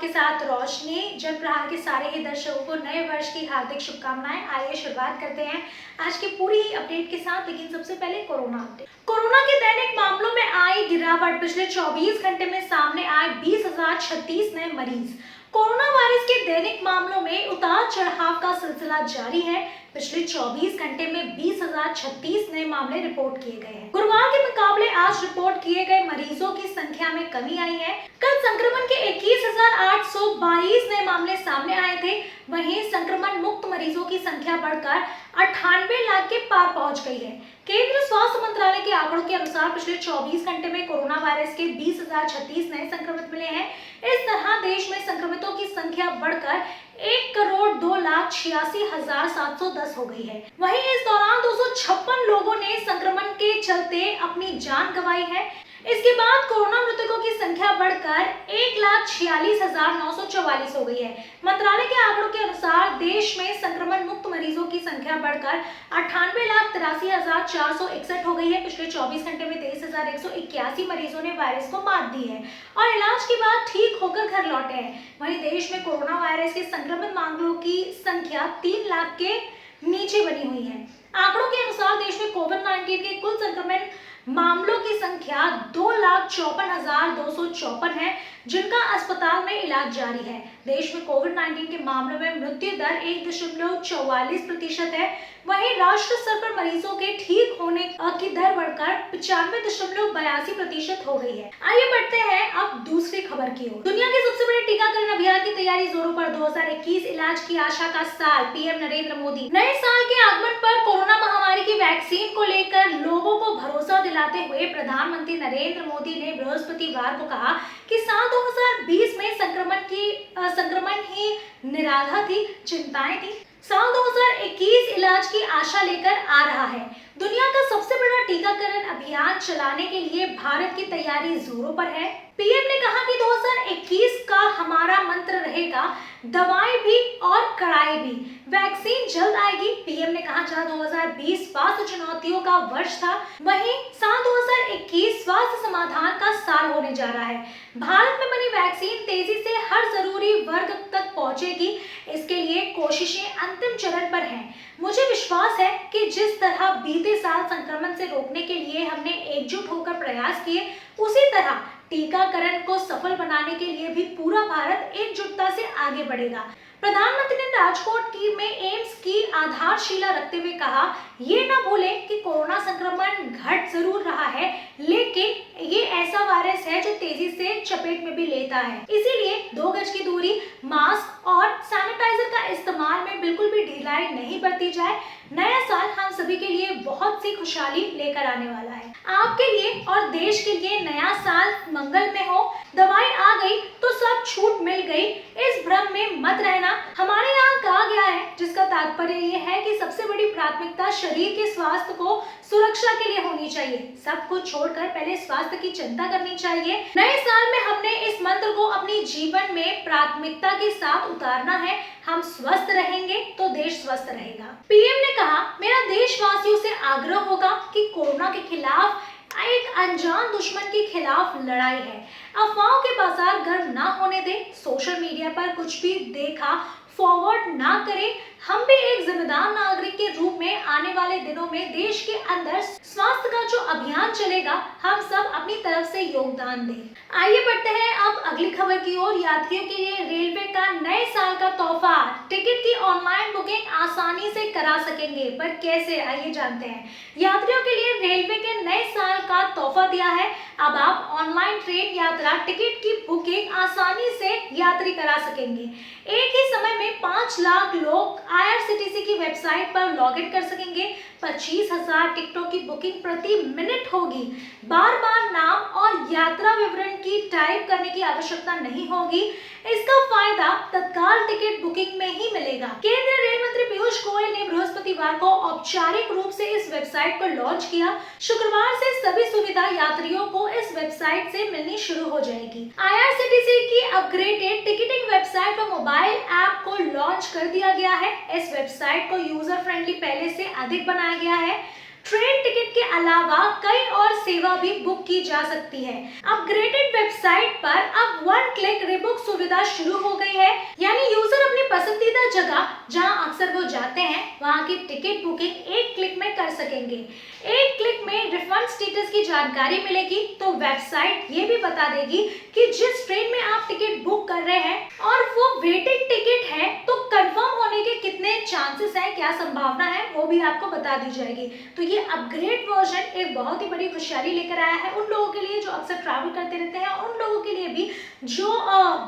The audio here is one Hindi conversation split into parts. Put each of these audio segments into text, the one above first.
आपके साथ रोशनी। जय प्रहार के सारे ही दर्शकों को नए वर्ष की हार्दिक शुभकामनाएं। आइए शुरुआत करते हैं आज की पूरी अपडेट के साथ, लेकिन सबसे पहले कोरोना अपडेट। कोरोना के दैनिक मामलों में आई गिरावट। पिछले 24 घंटे में सामने आए 20,036 नए मरीज। कोरोना वायरस के दैनिक मामलों में उतार चढ़ाव का सिलसिला जारी है। पिछले 24 घंटे में 20,036 नए मामले रिपोर्ट किए गए हैं। गुरुवार के मुकाबले आज रिपोर्ट किए गए मरीजों की संख्या में कमी आई है। कल संक्रमण के 21,822 नए मामले सामने आए थे। वहीं संक्रमण मुक्त मरीजों की संख्या बढ़कर 98 लाख के पार पहुंच गई है। केंद्रीय स्वास्थ्य मंत्रालय के आंकड़ों के अनुसार पिछले 24 घंटे में कोरोना वायरस के 20,036 नए संक्रमित मिले हैं। इस तरह देश में संक्रमितों की संख्या बढ़कर 1,02,86,710 हो गई है। वहीं इस दौरान 256 लोगों ने संक्रमण के चलते अपनी जान गंवाई है। इसके बाद कोरोना मृतकों की संख्या बढ़कर 1,46,944 हो गई है। मंत्रालय के आंकड़ों के अनुसार देश में संक्रमण मुक्त मरीजों की संख्या बढ़कर 98,83,461 हो गई है। पिछले 24 घंटे में 23,181 मरीजों ने वायरस को मात दी है और इलाज के बाद ठीक होकर घर लौटे हैं। वहीं देश में कोरोना वायरस के संक्रमित मामलों की संख्या 3 लाख के नीचे बनी हुई है। आंकड़ों के अनुसार देश में कोविड-19 के कुल संक्रमण मामलों की संख्या 2,54,254 है, जिनका अस्पताल में इलाज जारी है। देश में कोविड-19 के मामलों में मृत्यु दर 1.44% है। वहीं राष्ट्र स्तर पर मरीजों के ठीक होने की दर बढ़कर 95.82% हो गई है। आइए बढ़ते हैं अब दूसरी खबर की ओर। दुनिया के सबसे बड़े टीकाकरण अभियान की तैयारी जोरों पर। 2021 इलाज की आशा का साल। पीएम नरेंद्र मोदी नए साल के आगमन पर कोरोना महामारी की वैक्सीन को लेकर लोगों को भरोसा दिलाते हुए प्रधानमंत्री नरेंद्र मोदी ने बृहस्पतिवार को कहा कि साल 2020 में संक्रमण ही निराला थी, चिंताएं थी। साल 2021 इलाज की आशा लेकर आ रहा है। दुनिया का सबसे बड़ा टीकाकरण अभियान चलाने के लिए भारत की तैयारी जोरों पर है। पीएम ने कहा कि 2021 का हमारा मंत्र रहेगा, दवाएं भी और कड़ाई भी। वैक्सीन जल्द आएगी। पीएम ने कहा जहां 2020 स्वास्थ्य चुनौतियों का वर्ष था, वहीं साल 2021 स्वास्थ्य समाधान का साल होने जा रहा है। भारत में बनी वैक्सीन तेजी से हर जरूरी वर्ग तक पहुंचेगी। इसके लिए कोशिशें अंतिम चरण पर हैं। मुझे विश्वास है कि जिस तरह बीते साल संक्रमण से रोकने के लिए हमने एकजुट होकर प्रयास किए, उसी तरह टीकाकरण को सफल बनाने के लिए भी पूरा भारत एकजुटता से आगे बढ़ेगा। प्रधानमंत्री ने राजकोट में एम्स की आधारशिला रखते हुए कहा, ये न भूलें कि कोरोना संक्रमण घट जरूर रहा है, लेकिन ये ऐसा वायरस है जो तेजी से चपेट में भी लेता है। इसीलिए 2 गज की दूरी, मास्क और सैनिटाइजर का इस्तेमाल में बिल्कुल भी ढिलाई नहीं बरती जाए। नया साल हम सभी के लिए बहुत सी खुशहाली लेकर आने वाला है। आपके लिए और देश के लिए नया साल मंगलमय हो। दवाई आ गई तो सब छूट मिल गई, इस भ्रम में मत रहना। हमारे यहाँ कहा गया है, जिसका तात्पर्य ये है कि सबसे बड़ी प्राथमिकता शरीर के स्वास्थ्य को सुरक्षा के लिए होनी चाहिए। सब कुछ छोड़कर पहले स्वास्थ्य की चिंता करनी चाहिए। नए साल में हमने इस मंत्र को अपने जीवन में प्राथमिकता के साथ उतारना है। हम स्वस्थ रहेंगे तो देश स्वस्थ रहेगा। पीएम ने कहा, मेरा देशवासियों से आग्रह होगा कि कोरोना के खिलाफ एक अनजान दुश्मन के खिलाफ लड़ाई है। अफवाहों के बाजार गर्म ना होने दें। सोशल मीडिया पर कुछ भी देखा फॉरवर्ड ना करें। हम भी एक जिम्मेदार नागरिक के रूप में आने वाले दिनों में देश के अंदर स्वास्थ्य का जो अभियान चलेगा, हम सब अपनी तरफ से योगदान दें। आइए बढ़ते हैं अब अगली खबर की ओर। यात्रियों के लिए रेलवे का नए साल का तोहफा। टिकट की ऑनलाइन बुकिंग आसानी से करा सकेंगे, पर कैसे, आइए जानते हैं। यात्रियों के लिए रेलवे के नए साल का तोहफा दिया है। अब आप ऑनलाइन ट्रेन यात्रा टिकट की बुकिंग आसानी से यात्री करा सकेंगे। एक ही समय में 5 लाख लोग IRCTC की वेबसाइट पर लॉगिन कर सकेंगे। 25,000 टिकटों की बुकिंग प्रति मिनट होगी। बार बार नाम और यात्रा विवरण की टाइप करने की आवश्यकता नहीं होगी। इसका फायदा तत्काल टिकट बुकिंग में ही मिलेगा। केंद्रीय रेल मंत्री पीयूष गोयल ने बृहस्पतिवार को औपचारिक रूप से इस वेबसाइट को लॉन्च किया। शुक्रवार से सभी सुविधा यात्रियों को इस वेबसाइट से मिलनी शुरू हो जाएगी। IRCTC की अपग्रेडेड टिकटिंग वेबसाइट पर मोबाइल ऐप को लॉन्च कर दिया गया है। इस वेबसाइट को यूजर फ्रेंडली पहले से अधिक बनाया गया है। ट्रेन टिकट के अलावा कई और सेवा भी बुक की जा सकती है। अपग्रेडेड वेबसाइट पर अब वन क्लिक रीबुक सुविधा शुरू हो गई है, यानी यूजर अपनी पसंदीदा जगह जहां अक्सर वो जाते हैं वहां की टिकट बुकिंग एक क्लिक में कर सकेंगे। एक क्लिक में रिफंड स्टेटस की जानकारी मिलेगी, तो वेबसाइट ये भी बता देगी कि जिस ट्रेन में आप टिकट बुक कर रहे हैं और वो वेटिंग टिकट है तो कंफर्म होने के कितने चांसेस हैं, क्या संभावना है, वो भी आपको बता दी जाएगी। तो ये अपग्रेड वर्जन एक बहुत ही बड़ी खुशहाली लेकर आया है उन लोगों के लिए जो अक्सर ट्रैवल करते रहते हैं, उन लोगों के लिए भी जो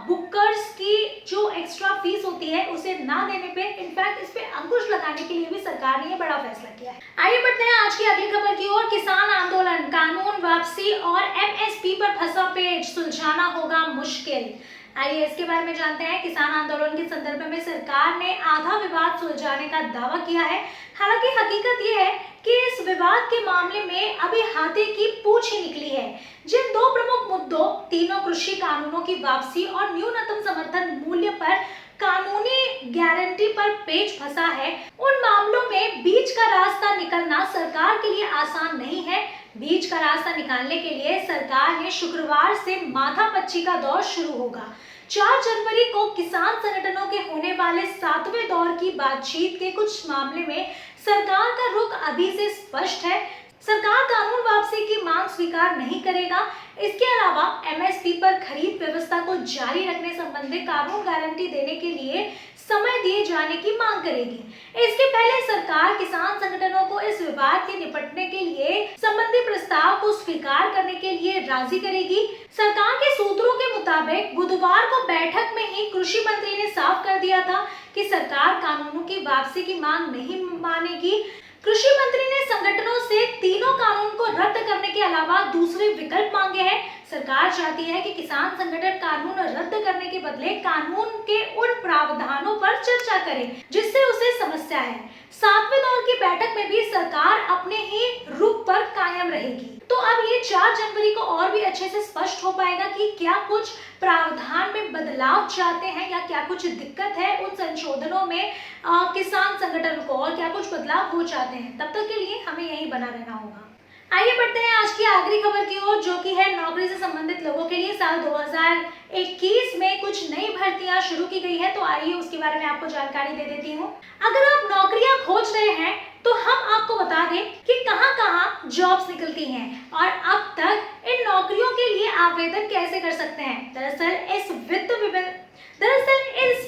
बुकर्स की जो एक्स्ट्रा फीस होती है उसे ना देने पे, इनफैक्ट इस पे अंकुश लगाने के लिए भी सरकार ने ये बड़ा फैसला किया है। आइए बढ़ते हैं आज की अगली खबर की ओर। किसान आंदोलन, कानून वापसी और एमएसपी पर फंसा पेच, सुलझाना होगा मुश्किल। आइए इसके बारे में जानते हैं। किसान आंदोलन के संदर्भ में सरकार ने आधा विवाद सुलझाने का दावा किया है। हालांकि हकीकत यह है कि इस विवाद के मामले में अभी हाथी की पूंछ ही निकली है। जिन दो प्रमुख मुद्दों, तीनों कृषि कानूनों की वापसी और न्यूनतम समर्थन मूल्य पर कानूनी गारंटी पर पेच फंसा है, उन मामलों में बीच का रास्ता निकलना सरकार के लिए आसान नहीं है। बीच का रास्ता निकालने के लिए सरकार ने शुक्रवार से माथापच्ची का दौर शुरू होगा। 4 जनवरी को किसान संगठनों के होने वाले 7वें दौर की बातचीत के कुछ मामले में सरकार का रुख अभी से स्पष्ट है। सरकार कानून वापसी की मांग स्वीकार नहीं करेगा। इसके अलावा एमएसपी पर खरीद व्यवस्था को जारी रखने संबंधी कानून गारंटी देने के लिए समय दिए जाने की मांग करेगी। इसके पहले सरकार किसान संगठनों को इस विवाद के निपटने के लिए संबंधी प्रस्ताव को स्वीकार करने के लिए राजी करेगी। सरकार के सूत्रों के मुताबिक बुधवार को बैठक में ही कृषि मंत्री ने साफ कर दिया था कि सरकार कानूनों की वापसी की मांग नहीं मानेगी। कृषि मंत्री ने संगठनों से तीनों कानून को रद्द करने के अलावा दूसरे विकल्प मांगे हैं। सरकार चाहती है कि किसान संगठन कानून रद्द करने के बदले कानून के उन प्रावधानों पर चर्चा करें जिससे उसे समस्या है। 7वें दौर की बैठक में भी सरकार अपने ही रुख पर कायम रहेगी। तो अब ये 4 जनवरी को और भी अच्छे से स्पष्ट हो पाएगा कि क्या कुछ प्रावधान में बदलाव चाहते हैं या क्या कुछ दिक्कत है उन संशोधनों में किसान संगठन को, और क्या कुछ बदलाव वो चाहते हैं। तब तक के लिए हमें यहीं बना रहना होगा। आइए बढ़ते हैं आज की आखिरी खबर की ओर, जो कि है नौकरी से संबंधित लोगों के लिए साल 2021 में कुछ नई भर्तियां शुरू की गई है। तो आइए उसके बारे में आपको जानकारी दे देती हूँ। अगर आप नौकरियां खोज रहे हैं तो हम आपको बता दें कि कहां-कहां जॉब्स निकलती हैं और अब तक इन नौकरियों के लिए आवेदन कैसे कर सकते हैं। दरअसल इस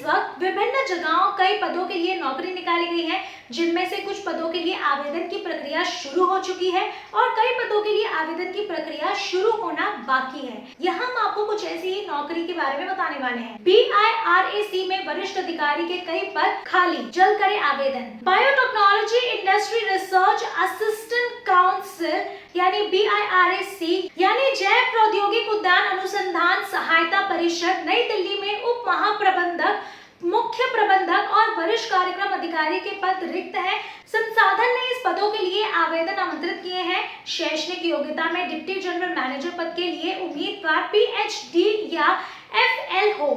वक्त विभिन्न जगहों कई पदों के लिए नौकरी निकाली गई है, जिनमें से कुछ पदों के लिए आवेदन की प्रक्रिया शुरू हो चुकी है और कई पदों के लिए आवेदन की प्रक्रिया शुरू होना बाकी है। यहाँ हम आपको कुछ ऐसी ही नौकरी के बारे में बताने वाले हैं। BIRAC में वरिष्ठ अधिकारी के कई पद खाली, जल्द करें आवेदन। Biotechnology industry research assistant council यानी BIRAC यानी जैव प्रौद्योगिक उद्यान अनुसंधान सहायता परिषद नई दिल्ली में उप महाप्रबंधक, मुख्य प्रबंधक और वरिष्ठ कार्यक्रम अधिकारी के पद रिक्त हैं। संसाधन ने इस पदों के लिए आवेदन आमंत्रित किए हैं। शैक्षणिक योग्यता में डिप्टी जनरल मैनेजर पद के लिए उम्मीदवार PhD या FL हो।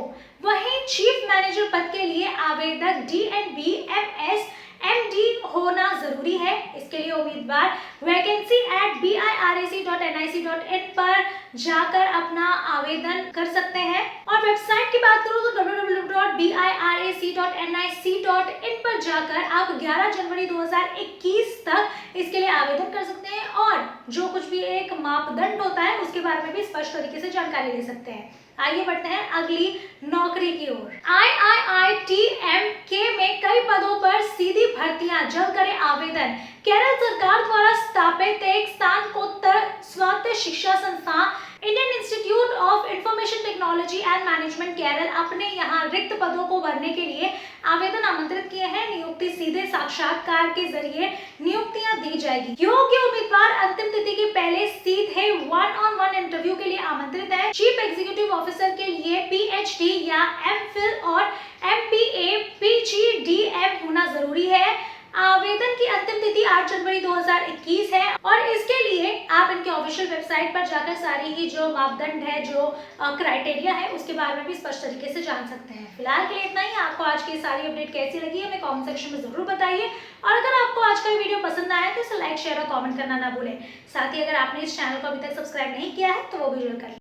वहीं चीफ मैनेजर पद के लिए आवेदक DNB MS MD होना जरूरी है। इसके लिए उम्मीदवार vacancy@birac.nic.in पर जाकर अपना आवेदन कर सकते हैं। और वेबसाइट की बात करूं तो www.birac.nic.in पर जाकर आप 11 जनवरी 2021 तक इसके लिए आवेदन कर सकते हैं और जो कुछ भी एक मापदंड होता है उसके बारे में भी स्पष्ट तरीके से जानकारी ले सकते हैं। आइए बढ़ते हैं अगली नौकरी की ओर। IIITMK में कई पदों पर सीधी भर्तियां, जल्द करें आवेदन। केरल सरकार द्वारा स्थापित एक स्नातकोत्तर स्वायत्त शिक्षा संस्थान Indian institute of information technology and management Kerala अपने यहाँ रिक्त पदों को भरने के लिए आवेदन आमंत्रित किए हैं। नियुक्ति सीधे साक्षात्कार के जरिए नियुक्तियां दी जाएगी। योग्य उम्मीदवार अंतिम तिथि के पहले सीधे 1-on-1 इंटरव्यू के लिए आमंत्रित है। चीफ एग्जीक्यूटिव ऑफिसर के लिए PhD या MPhil और MPA PGDM होना जरूरी है। आवेदन की अंतिम तिथि 8 जनवरी 2021 है और इसके लिए आप इनके ऑफिशियल वेबसाइट पर जाकर सारी ही जो मापदंड है, जो क्राइटेरिया है, उसके बारे में भी स्पष्ट तरीके से जान सकते हैं। फिलहाल के लिए इतना ही। आपको आज की सारी अपडेट कैसी लगी हमें कमेंट सेक्शन में जरूर बताइए और अगर आपको आज का वीडियो पसंद आया तो इसे लाइक, शेयर और कमेंट करना ना भूलें। साथ ही अगर आपने इस चैनल को अभी तक सब्सक्राइब नहीं किया है तो वो भी जरूर करें।